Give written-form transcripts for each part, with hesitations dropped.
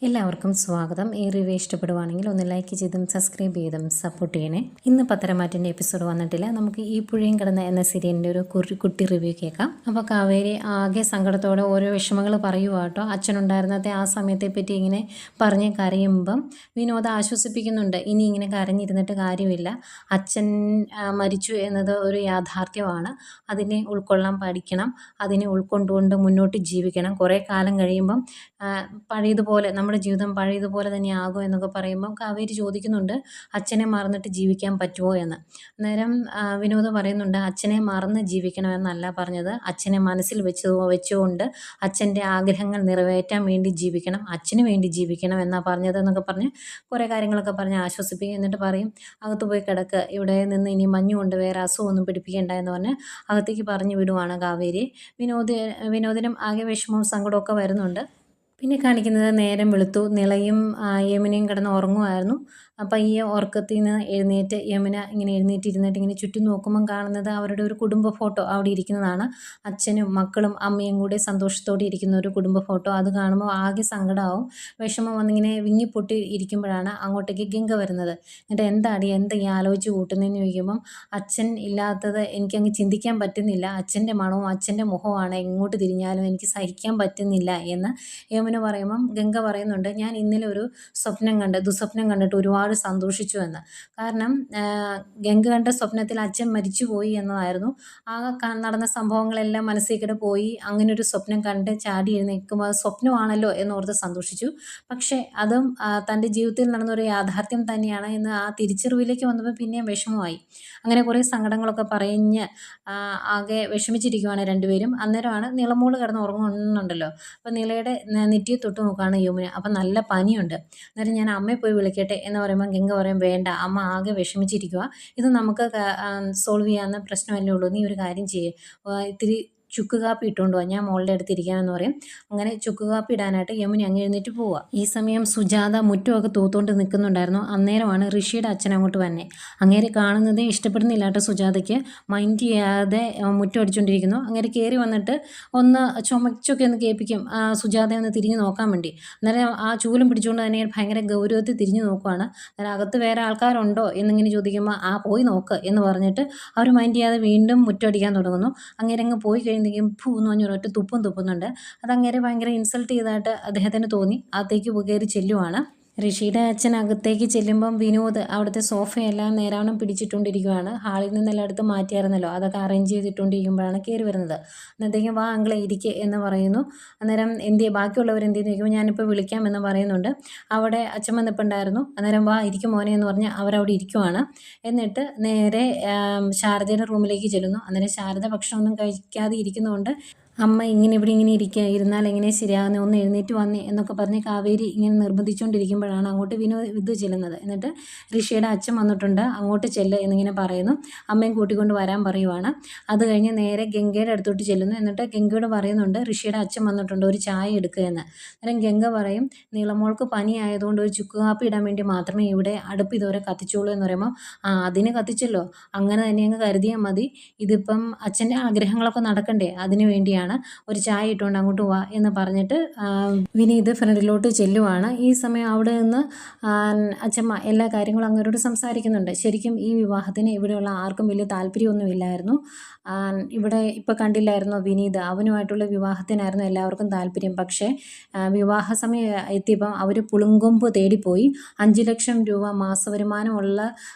എല്ലാവർക്കും സ്വാഗതം. ഈ റിവ്യൂ ഇഷ്ടപ്പെടുവാണെങ്കിൽ ഒന്ന് ലൈക്ക് ചെയ്തും സബ്സ്ക്രൈബ് ചെയ്തും സപ്പോർട്ട് ചെയ്യണേ. ഇന്ന് പത്തരമാറ്റിൻ്റെ എപ്പിസോഡ് വന്നിട്ടില്ല. നമുക്ക് ഈ പുഴയും കിടന്ന എന്ന സീരിയലിൻ്റെ ഒരു കുട്ടി റിവ്യൂ കേൾക്കാം. അപ്പോൾ കാവേരി ആകെ സങ്കടത്തോടെ ഓരോ വിഷമങ്ങൾ പറയുക കേട്ടോ. അച്ഛനുണ്ടായിരുന്നത്തെ ആ സമയത്തെ പറ്റി ഇങ്ങനെ പറഞ്ഞ് കരയുമ്പം വിനോദ ആശ്വസിപ്പിക്കുന്നുണ്ട്. ഇനി ഇങ്ങനെ കരഞ്ഞിരുന്നിട്ട് കാര്യമില്ല, അച്ഛൻ മരിച്ചു എന്നത് ഒരു യാഥാർത്ഥ്യമാണ്, അതിനെ ഉൾക്കൊള്ളാൻ പഠിക്കണം, അതിനെ ഉൾക്കൊണ്ടുകൊണ്ട് മുന്നോട്ട് ജീവിക്കണം. കുറേ കാലം കഴിയുമ്പം പഴയതുപോലെ നമ്മുടെ ജീവിതം പഴയതുപോലെ തന്നെ ആകും എന്നൊക്കെ പറയുമ്പം കാവേരി ചോദിക്കുന്നുണ്ട്, അച്ഛനെ മറന്നിട്ട് ജീവിക്കാൻ പറ്റുമോ എന്ന്. അന്നേരം വിനോദ് പറയുന്നുണ്ട്, അച്ഛനെ മറന്ന് ജീവിക്കണമെന്നല്ല പറഞ്ഞത്, അച്ഛനെ മനസ്സിൽ വെച്ചുകൊണ്ട് അച്ഛൻ്റെ ആഗ്രഹങ്ങൾ നിറവേറ്റാൻ വേണ്ടി ജീവിക്കണം, അച്ഛന് വേണ്ടി ജീവിക്കണം എന്നാണ് പറഞ്ഞത് എന്നൊക്കെ പറഞ്ഞ് കുറേ കാര്യങ്ങളൊക്കെ പറഞ്ഞ് ആശ്വസിപ്പിക്കും. എന്നിട്ട് പറയും, അകത്ത് പോയി കിടക്ക്, ഇവിടെ നിന്ന് ഇനി മഞ്ഞുകൊണ്ട് വേറെ അസുഖമൊന്നും പിടിപ്പിക്കേണ്ട എന്ന് പറഞ്ഞ് അകത്തേക്ക് പറഞ്ഞു വിടുവാണ് കാവേരി. വിനോദിനും ആകെ വിഷമവും സങ്കടമൊക്കെ വരുന്നുണ്ട്. പിന്നെ കാണിക്കുന്നത് നേരം വെളുത്തു, നിളയും യമുനയും കിടന്ന് ഉറങ്ങുമായിരുന്നു. അപ്പം ഈ ഉറക്കത്തിൽ നിന്ന് എഴുന്നേറ്റ് യമുന ഇങ്ങനെ എഴുന്നേറ്റിരുന്നിട്ട് ഇങ്ങനെ ചുറ്റും നോക്കുമ്പം കാണുന്നത് അവരുടെ ഒരു കുടുംബ ഫോട്ടോ അവിടെ ഇരിക്കുന്നതാണ്. അച്ഛനും മക്കളും അമ്മയും കൂടെ സന്തോഷത്തോടെ ഇരിക്കുന്ന ഒരു കുടുംബ ഫോട്ടോ. അത് കാണുമ്പോൾ ആകെ സങ്കടമാവും, വിഷമം വന്നിങ്ങനെ വിങ്ങിപ്പൊട്ടി ഇരിക്കുമ്പോഴാണ് അങ്ങോട്ടേക്ക് ഗംഗ വരുന്നത്. എന്നിട്ട് എന്താ ഈ ആലോചിച്ച് കൂട്ടുന്നതെന്ന് ചോദിക്കുമ്പം, അച്ഛൻ ഇല്ലാത്തത് എനിക്കങ്ങ് ചിന്തിക്കാൻ പറ്റുന്നില്ല, അച്ഛൻ്റെ മണവും അച്ഛൻ്റെ മുഖമാണ് എങ്ങോട്ട് തിരിഞ്ഞാലും എനിക്ക് സഹിക്കാൻ പറ്റുന്നില്ല എന്ന് യമുന പറയുമ്പം ഗംഗ പറയുന്നുണ്ട്, ഞാൻ ഇന്നലെ ഒരു ദുസ്വപ്നം കണ്ടിട്ട് ഒരുപാട് സന്തോഷിച്ചു എന്ന്. കാരണം ഗംഗ കണ്ട സ്വപ്നത്തിൽ അച്ഛൻ മരിച്ചുപോയി എന്നതായിരുന്നു. ആ നടന്ന സംഭവങ്ങളെല്ലാം മനസ്സിൽ കൂടെ പോയി അങ്ങനെ ഒരു സ്വപ്നം കണ്ട് ചാടി എഴുന്നേൽക്കുമ്പോൾ അത് സ്വപ്നമാണല്ലോ എന്നോർത്ത് സന്തോഷിച്ചു. പക്ഷേ അതും തൻ്റെ ജീവിതത്തിൽ നടന്നൊരു യാഥാർത്ഥ്യം തന്നെയാണ് എന്ന് ആ തിരിച്ചറിവിലേക്ക് വന്നപ്പോൾ പിന്നെയും വിഷമമായി. അങ്ങനെ കുറേ സങ്കടങ്ങളൊക്കെ പറഞ്ഞ് ആകെ വിഷമിച്ചിരിക്കുവാണ് രണ്ടുപേരും. അന്നേരമാണ് നിളമോള് കിടന്ന് ഉറങ്ങുന്നുണ്ടല്ലോ. അപ്പോൾ നിളയുടെ നെറ്റിയെ തൊട്ട് നോക്കുകയാണ് യമുന. അപ്പം നല്ല പനിയുണ്ട്. അന്നേരം ഞാൻ അമ്മയെ പോയി വിളിക്കട്ടെ എന്ന് പറയുമ്പോൾ ഗംഗ പറയും, വേണ്ട, അമ്മ ആകെ വിഷമിച്ചിരിക്കുക, ഇത് നമുക്ക് സോൾവ് ചെയ്യാവുന്ന പ്രശ്നമല്ലേ ഉള്ളൂ, നീ ഒരു കാര്യം ചെയ്യ്, ഇത്തിരി ചുക്ക് കാപ്പി ഇട്ടുകൊണ്ട് പോവാം, ഞാൻ മോളുടെ അടുത്ത് ഇരിക്കാമെന്ന് പറയും. അങ്ങനെ ചുക്ക് കാപ്പി ഇടാനായിട്ട് യമുന അങ്ങ് എഴുന്നേറ്റ് പോവുക. ഈ സമയം സുജാത മുറ്റമൊക്കെ തൂത്തുകൊണ്ട് നിൽക്കുന്നുണ്ടായിരുന്നു. അന്നേരമാണ് ഋഷിയുടെ അച്ഛൻ അങ്ങോട്ട് വന്നെ. അങ്ങേരെ കാണുന്നതേ ഇഷ്ടപ്പെടുന്നില്ല കേട്ടോ സുജാതയ്ക്ക്. മൈൻഡ് ചെയ്യാതെ മുറ്റം അടിച്ചുകൊണ്ടിരിക്കുന്നു. അങ്ങേരെ കയറി വന്നിട്ട് ഒന്ന് ചുമച്ചൊക്കെ ഒന്ന് കേൾപ്പിക്കും സുജാതയെ ഒന്ന് തിരിഞ്ഞ് നോക്കാൻ വേണ്ടി. അന്നേരം ആ ചൂലും പിടിച്ചുകൊണ്ട് തന്നെ ഭയങ്കര ഗൗരവത്തിൽ തിരിഞ്ഞ് നോക്കുവാണ്. അന്നേരം അകത്ത് വേറെ ആൾക്കാരുണ്ടോ എന്നിങ്ങനെ ചോദിക്കുമ്പോൾ, പോയി നോക്ക് എന്ന് പറഞ്ഞിട്ട് അവർ മൈൻഡ് ചെയ്യാതെ വീണ്ടും മുറ്റം അടിക്കാൻ തുടങ്ങുന്നു. അങ്ങേരെ അങ്ങ് പോയി കഴിയുമ്പോഴേക്കും ഫൂ എന്ന് പറഞ്ഞ ഒരൊറ്റ തുപ്പുന്നുണ്ട്. അതങ്ങേരെ ഭയങ്കര ഇൻസൾട്ട് ചെയ്തതായിട്ട് അദ്ദേഹത്തിന് തോന്നി. അകത്തേക്ക് കയറി ചെല്ലുവാണ്. ഋഷിയുടെ അച്ഛൻ അകത്തേക്ക് ചെല്ലുമ്പം വിനോദ് അവിടുത്തെ സോഫയെല്ലാം നേരാവണ്ണം പിടിച്ചിട്ടുകൊണ്ടിരിക്കുകയാണ്. ഹാളിൽ നിന്നെല്ലാം എടുത്ത് മാറ്റിയായിരുന്നല്ലോ, അതൊക്കെ അറേഞ്ച് ചെയ്തിട്ടുകൊണ്ടിരിക്കുമ്പോഴാണ് കയറി വരുന്നത്. അന്നത്തേക്കും വാ അങ്കിളെ ഇരിക്കുക എന്ന് പറയുന്നു. അന്നേരം ബാക്കിയുള്ളവരെന്തെന്ന് ചോദിക്കുമ്പോൾ ഞാനിപ്പോൾ വിളിക്കാം എന്ന് പറയുന്നുണ്ട്. അവിടെ അച്ഛൻ വന്നിട്ടുണ്ടായിരുന്നു. അന്നേരം വാ ഇരിക്കും മോനെ എന്ന് പറഞ്ഞ് അവരവിടെ ഇരിക്കുവാണ്. എന്നിട്ട് നേരെ ശാരദയുടെ റൂമിലേക്ക് ചെല്ലുന്നു. അന്നേരം ശാരദ ഭക്ഷണമൊന്നും കഴിക്കാതെ ഇരിക്കുന്നതുകൊണ്ട്, അമ്മ ഇങ്ങനെ ഇരുന്നാൽ എങ്ങനെ ശരിയാകുന്നത്, ഒന്ന് എഴുന്നേറ്റ് വന്നേ എന്നൊക്കെ പറഞ്ഞ് കാവേരി ഇങ്ങനെ നിർബന്ധിച്ചുകൊണ്ടിരിക്കുമ്പോഴാണ് അങ്ങോട്ട് വിനോദ് ചെല്ലുന്നത്. എന്നിട്ട് ഋഷിയുടെ അച്ഛൻ വന്നിട്ടുണ്ട്, അങ്ങോട്ട് ചെല്ല് എന്നിങ്ങനെ പറയുന്നു. അമ്മയും കൂട്ടിക്കൊണ്ട് വരാൻ പറയുവാണ്. അത് കഴിഞ്ഞ് നേരെ ഗംഗയുടെ അടുത്തോട്ട് ചെല്ലുന്നു. എന്നിട്ട് ഗംഗയോട് പറയുന്നുണ്ട്, ഋഷിയുടെ അച്ഛൻ വന്നിട്ടുണ്ട്, ഒരു ചായ എടുക്കുക എന്ന്. അന്നേരം ഗംഗ പറയും, നീളമോൾക്ക് പനി ആയതുകൊണ്ട് ഒരു ചുക്ക് കാപ്പി ഇടാൻ വേണ്ടി മാത്രമേ ഇവിടെ അടുപ്പ് ഇതുവരെ കത്തിച്ചോളൂ എന്ന് പറയുമ്പോൾ, അതിന് കത്തിച്ചല്ലോ, അങ്ങനെ തന്നെ അങ്ങ് കരുതിയാൽ മതി, ഇതിപ്പം അച്ഛൻ്റെ ആഗ്രഹങ്ങളൊക്കെ നടക്കണ്ടേ, അതിനു വേണ്ടിയാണ്, ഒരു ചായ ഇട്ടുകൊണ്ട് അങ്ങോട്ട് പോവാ എന്ന് പറഞ്ഞിട്ട് വിനീത് ഫ്രണ്ടിലോട്ട് ചെല്ലുവാണ്. ഈ സമയം അവിടെ നിന്ന് അച്ഛമ്മ എല്ലാ കാര്യങ്ങളും അങ്ങോട്ട് സംസാരിക്കുന്നുണ്ട്. ശരിക്കും ഈ വിവാഹത്തിന് ഇവിടെയുള്ള ആർക്കും വലിയ താല്പര്യമൊന്നുമില്ലായിരുന്നു. ഇവിടെ ഇപ്പോൾ കണ്ടില്ലായിരുന്നു വിനീത്, അവനുമായിട്ടുള്ള വിവാഹത്തിനായിരുന്നു എല്ലാവർക്കും താല്പര്യം. പക്ഷേ വിവാഹ സമയം എത്തിയപ്പം അവർ പുളുങ്കൊമ്പ് തേടിപ്പോയി. 5 ലക്ഷം രൂപ മാസവരുമാനമുള്ള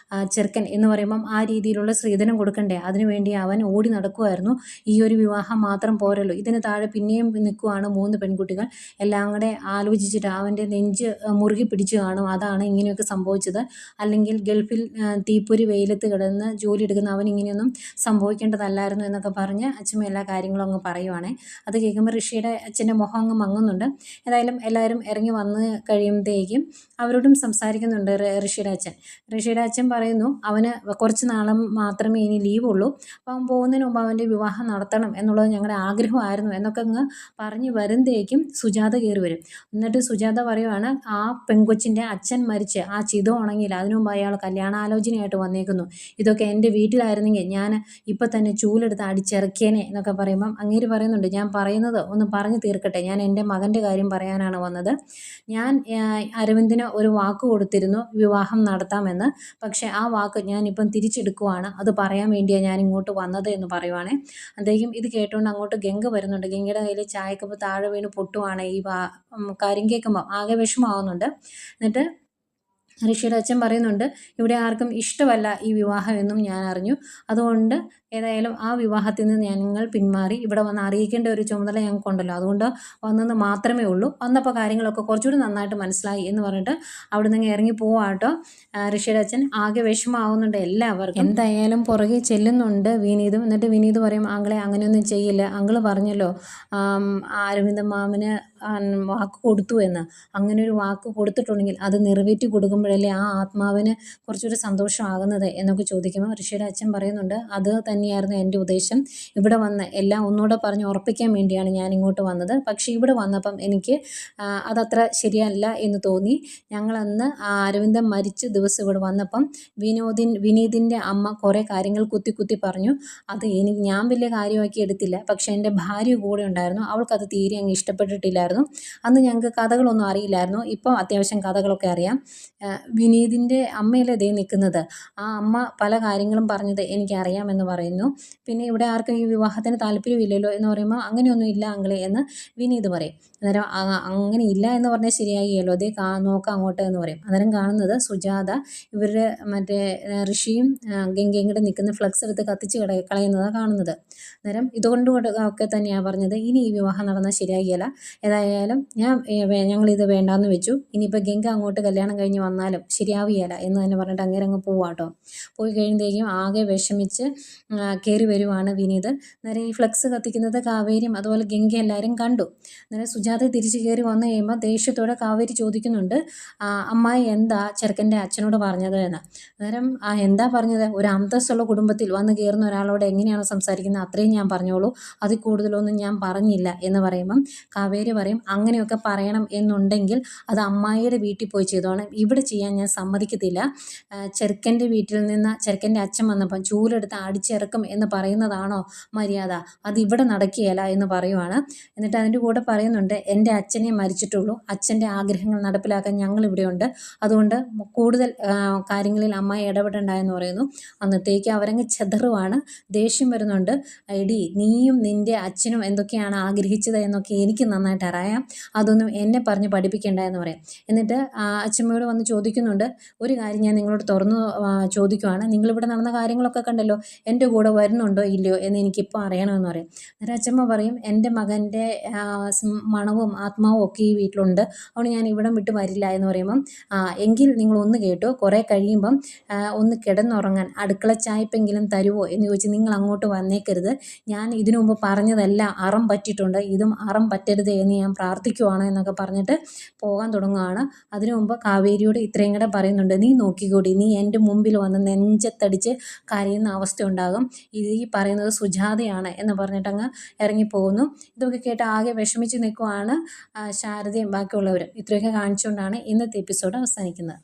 ചെറുക്കൻ എന്ന് പറയുമ്പം ആ രീതിയിലുള്ള സ്ത്രീധനം കൊടുക്കണ്ടേ, അതിനുവേണ്ടി അവൻ ഓടി നടക്കുമായിരുന്നു. ഈ ഒരു വിവാഹം മാത്രം പോരല്ലോ, ഇതിന് താഴെ പിന്നെയും നിൽക്കുവാണ് 3 പെൺകുട്ടികൾ. എല്ലാം കൂടെ ആലോചിച്ചിട്ട് അവൻ്റെ നെഞ്ച് മുറുകി പിടിച്ചു കാണും, അതാണ് ഇങ്ങനെയൊക്കെ സംഭവിച്ചത്. അല്ലെങ്കിൽ ഗൾഫിൽ തീപ്പൊരി വെയിലത്ത് കിടന്ന് ജോലി എടുക്കുന്ന അവൻ ഇങ്ങനെയൊന്നും സംഭവിക്കേണ്ടതല്ലായിരുന്നു എന്നൊക്കെ പറഞ്ഞ് അച്ഛമ്മ എല്ലാ കാര്യങ്ങളും അങ്ങ് പറയുവാണേ. അത് കേൾക്കുമ്പോൾ ഋഷിയുടെ അച്ഛൻ്റെ മുഖം അങ്ങ് മങ്ങുന്നുണ്ട്. ഏതായാലും എല്ലാവരും ഇറങ്ങി വന്ന് കഴിയുമ്പോഴത്തേക്കും അവരോടും സംസാരിക്കുന്നുണ്ട് ഋഷിയുടെ അച്ഛൻ പറയുന്നു, അവന് കുറച്ച് നാളും മാത്രമേ ഇനി ലീവുള്ളൂ, അപ്പം അവൻ പോകുന്നതിന് മുമ്പ് അവൻ്റെ വിവാഹം നടത്തണം എന്നുള്ളത് ഞങ്ങളുടെ ആഗ്രഹം ആഗ്രഹമായിരുന്നു എന്നൊക്കെ അങ്ങ് പറഞ്ഞ് വരുമ്പോഴേക്കും സുജാത കയറി വരും. എന്നിട്ട് സുജാത പറയുവാണ്, ആ പെൺകൊച്ചിൻ്റെ അച്ഛൻ മരിച്ച് ആ ചിത ഉണങ്ങിയില്ല, അതിനു മുമ്പ് അയാൾ കല്യാണാലോചനയായിട്ട് വന്നേക്കുന്നു. ഇതൊക്കെ എൻ്റെ വീട്ടിലായിരുന്നെങ്കിൽ ഞാൻ ഇപ്പം തന്നെ ചൂലെടുത്ത് അടിച്ചിറക്കിയേനെ എന്നൊക്കെ പറയുമ്പം അങ്ങേര് പറയുന്നുണ്ട്, ഞാൻ പറയുന്നത് ഒന്ന് പറഞ്ഞു തീർക്കട്ടെ, ഞാൻ എൻ്റെ മകൻ്റെ കാര്യം പറയാനാണ് വന്നത്. ഞാൻ അരവിന്ദിന് ഒരു വാക്ക് കൊടുത്തിരുന്നു വിവാഹം നടത്താമെന്ന്. പക്ഷേ ആ വാക്ക് ഞാനിപ്പം തിരിച്ചെടുക്കുവാണ്. അത് പറയാൻ വേണ്ടിയാണ് ഞാൻ ഇങ്ങോട്ട് വന്നത് എന്ന് പറയുവാണേ. അദ്ദേഹം ഇത് കേട്ടുകൊണ്ട് അങ്ങോട്ട് ഗംഗ വരുന്നുണ്ട്. ഗംഗയുടെ കയ്യിൽ ചായക്കപ്പ് താഴെ വീണ് പൊട്ടുവാണ്. ഈ കാര്യം കേൾക്കുമ്പോൾ ആകെ വിഷമമാവുന്നുണ്ട്. എന്നിട്ട് ഋഷിയുടെ അച്ഛൻ പറയുന്നുണ്ട്, ഇവിടെ ആർക്കും ഇഷ്ടമല്ല ഈ വിവാഹം എന്നും ഞാൻ അറിഞ്ഞു. അതുകൊണ്ട് ഏതായാലും ആ വിവാഹത്തിൽ നിന്ന് ഞങ്ങൾ പിന്മാറി. ഇവിടെ വന്ന് അറിയിക്കേണ്ട ഒരു ചുമതല ഞങ്ങൾക്കുണ്ടല്ലോ, അതുകൊണ്ട് വന്നെന്ന് മാത്രമേ ഉള്ളൂ. വന്നപ്പോൾ കാര്യങ്ങളൊക്കെ കുറച്ചുകൂടി നന്നായിട്ട് മനസ്സിലായി എന്ന് പറഞ്ഞിട്ട് അവിടെ നിന്ന് ഇറങ്ങി പോവാട്ടോ. ഋഷിയുടെ അച്ഛൻ ആകെ വിഷമമാവുന്നുണ്ട് എല്ലാവർക്കും. എന്തായാലും പുറകെ ചെല്ലുന്നുണ്ട് വിനീതും. എന്നിട്ട് വിനീത് പറയും, ആങ്ങളെ അങ്ങനെയൊന്നും ചെയ്യില്ല, അങ്കിള് പറഞ്ഞല്ലോ അരവിന്ദ മാമന് വാക്ക് കൊടുത്തു എന്ന്. അങ്ങനെ ഒരു വാക്ക് കൊടുത്തിട്ടുണ്ടെങ്കിൽ അത് നിറവേറ്റി കൊടുക്കുമ്പോഴല്ലേ ആ ആത്മാവിന് കുറച്ചൊരു സന്തോഷമാകുന്നത് എന്നൊക്കെ ചോദിക്കുമ്പോൾ ഋഷിയുടെ അച്ഛൻ പറയുന്നുണ്ട്, അത് തന്നെയായിരുന്നു എൻ്റെ ഉദ്ദേശം. ഇവിടെ വന്ന് എല്ലാം ഒന്നുകൂടെ പറഞ്ഞ് ഉറപ്പിക്കാൻ വേണ്ടിയാണ് ഞാൻ ഇങ്ങോട്ട് വന്നത്. പക്ഷേ ഇവിടെ വന്നപ്പം എനിക്ക് അതത്ര ശരിയല്ല എന്ന് തോന്നി. ഞങ്ങളന്ന് അരവിന്ദൻ മരിച്ച ദിവസം ഇവിടെ വന്നപ്പം വിനീതിൻ്റെ അമ്മ കുറേ കാര്യങ്ങൾ കുത്തി കുത്തി പറഞ്ഞു. അത് ഞാൻ വലിയ കാര്യമാക്കി എടുത്തില്ല. പക്ഷേ എൻ്റെ ഭാര്യ കൂടെ ഉണ്ടായിരുന്നു, അവൾക്കത് തീരെ അങ്ങ് ഇഷ്ടപ്പെട്ടിട്ടില്ലായിരുന്നു. അന്ന് ഞങ്ങൾക്ക് കഥകളൊന്നും അറിയില്ലായിരുന്നു. ഇപ്പം അത്യാവശ്യം കഥകളൊക്കെ അറിയാം. വിനീതിൻ്റെ അമ്മയല്ലേ ദേ നിൽക്കുന്നത്, ആ അമ്മ പല കാര്യങ്ങളും പറഞ്ഞത് എനിക്കറിയാമെന്ന് പറയുന്നു. പിന്നെ ഇവിടെ ആർക്കും ഈ വിവാഹത്തിന് താല്പര്യമില്ലല്ലോ എന്ന് പറയുമ്പോൾ അങ്ങനെയൊന്നും ഇല്ല അങ്കിളെ എന്ന് വിനീത് പറയും. അന്നേരം അങ്ങനെ ഇല്ല എന്ന് പറഞ്ഞാൽ ശരിയാകിയല്ലോ, അതേ നോക്കാം അങ്ങോട്ട് എന്ന് പറയും. അന്നേരം കാണുന്നത് സുജാത ഇവരുടെ മറ്റേ ഋഷിയും ഗംഗയും കൂടെ നിൽക്കുന്ന ഫ്ലക്സ് എടുത്ത് കത്തിച്ച് കളയുന്നതാണ് കാണുന്നത്. അന്നേരം ഇതുകൊണ്ട് ഒക്കെ തന്നെയാണ് പറഞ്ഞത്, ഇനി ഈ വിവാഹം നടന്നാൽ ശരിയാകിയല്ല, ഏതായാലും ഞങ്ങളിത് വേണ്ടാന്ന് വെച്ചു. ഇനിയിപ്പോൾ ഗംഗ അങ്ങോട്ട് കല്യാണം കഴിഞ്ഞ് വന്നാലും ശരിയാവുകയില്ല എന്ന് തന്നെ പറഞ്ഞിട്ട് അങ്ങേരെ അങ്ങ് പോവാട്ടോ. പോയി കഴിയുമ്പോഴേക്കും ആകെ വിഷമിച്ച് കയറി വരുവാണ് വിനീത്. അന്നേരം ഈ ഫ്ലക്സ് കത്തിക്കുന്നത് കാവേരിയും അതുപോലെ ഗംഗ എല്ലാവരും കണ്ടു. അന്നേരം സുജാത തിരിച്ച് കയറി വന്നു കഴിയുമ്പോൾ ദേഷ്യത്തോടെ കാവേരി ചോദിക്കുന്നുണ്ട്, അമ്മായി എന്താ ചെറുക്കൻ്റെ അച്ഛനോട് പറഞ്ഞത് എന്ന്. അന്നേരം എന്താ പറഞ്ഞത്, ഒരു അന്തസ്സുള്ള കുടുംബത്തിൽ വന്ന് കയറുന്ന ഒരാളോട് എങ്ങനെയാണ് സംസാരിക്കുന്നത് അത്രയും ഞാൻ പറഞ്ഞോളൂ, അതിൽ കൂടുതലൊന്നും ഞാൻ പറഞ്ഞില്ല എന്ന് പറയുമ്പം കാവേരി പറയും, അങ്ങനെയൊക്കെ പറയണം എന്നുണ്ടെങ്കിൽ അത് അമ്മായിയുടെ വീട്ടിൽ പോയി ചെയ്തോണം, ഇവിടെ ചെയ്യാൻ ഞാൻ സമ്മതിക്കത്തില്ല. ചെറുക്കൻ്റെ വീട്ടിൽ നിന്ന് ചെറുക്കൻ്റെ അച്ഛൻ വന്നപ്പം ചൂലെടുത്ത് അടിച്ചിറക്കും എന്ന് പറയുന്നതാണോ മര്യാദ, അതിവിടെ നടക്കുകയില്ല എന്ന് പറയുവാണ്. എന്നിട്ട് അതിൻ്റെ കൂടെ പറയുന്നുണ്ട്, എൻ്റെ അച്ഛനെ മരിച്ചിട്ടുള്ളൂ, അച്ഛൻ്റെ ആഗ്രഹങ്ങൾ നടപ്പിലാക്കാൻ ഞങ്ങളിവിടെയുണ്ട്, അതുകൊണ്ട് കൂടുതൽ കാര്യങ്ങളിൽ അമ്മായി ഇടപെടണ്ട എന്ന് പറയുന്നു. അന്നത്തേക്ക് അവരങ്ങ് ചെതറുവാണ്, ദേഷ്യം വരുന്നുണ്ട്. എടി നീയും നിൻ്റെ അച്ഛനും എന്തൊക്കെയാണ് ആഗ്രഹിച്ചത് എന്നൊക്കെ എനിക്ക് നന്നായിട്ട് അറിയാം, അതൊന്നും എന്നെ പറഞ്ഞ് പഠിപ്പിക്കേണ്ട എന്ന് പറയാം. എന്നിട്ട് അച്ഛമ്മയോട് വന്ന് ചോദിക്കുന്നുണ്ട്, ഒരു കാര്യം ഞാൻ നിങ്ങളോട് തുറന്നു ചോദിക്കുവാണ്, നിങ്ങളിവിടെ നടന്ന കാര്യങ്ങളൊക്കെ കണ്ടല്ലോ, എൻ്റെ കൂടെ വരുന്നുണ്ടോ ഇല്ലയോ എന്ന് എനിക്കിപ്പോൾ അറിയണമെന്ന് പറയും. അന്നേരം അച്ഛമ്മ പറയും, എൻ്റെ മകൻ്റെ മണവും ആത്മാവും ഒക്കെ ഈ വീട്ടിലുണ്ട്, അതുകൊണ്ട് ഞാൻ ഇവിടം വിട്ട് വരില്ല എന്ന് പറയുമ്പം, എങ്കിൽ നിങ്ങളൊന്ന് കേട്ടോ, കുറേ കഴിയുമ്പം ഒന്ന് കിടന്നുറങ്ങാൻ അടുക്കള ചായപ്പെങ്കിലും തരുമോ എന്ന് ചോദിച്ച് നിങ്ങൾ അങ്ങോട്ട് വന്നേക്കരുത്, ഞാൻ ഇതിനു മുമ്പ് പറഞ്ഞതെല്ലാം അറം പറ്റിയിട്ടുണ്ട്, ഇതും അറം പറ്റരുത് എന്ന് ഞാൻ പ്രാർത്ഥിക്കുവാണ് എന്നൊക്കെ പറഞ്ഞിട്ട് പോകാൻ തുടങ്ങുകയാണ്. അതിനു മുമ്പ് കാവേരിയോട് ഇത്രയും കൂടെ പറയുന്നുണ്ട്, നീ നോക്കിക്കൂടി, നീ എൻ്റെ മുമ്പിൽ വന്ന് നെഞ്ചത്തടിച്ച് കരയുന്ന അവസ്ഥ ഉണ്ടാകും, ഇത് ഈ പറയുന്നത് സുജാതയാണ് എന്ന് പറഞ്ഞിട്ടങ്ങ് ഇറങ്ങിപ്പോകുന്നു. ഇതൊക്കെ കേട്ട് ആകെ വിഷമിച്ച് നിൽക്കുവാണ് ശാരദയും ബാക്കിയുള്ളവരും. ഇത്രയൊക്കെ കാണിച്ചുകൊണ്ടാണ് ഇന്നത്തെ എപ്പിസോഡ് അവസാനിക്കുന്നത്.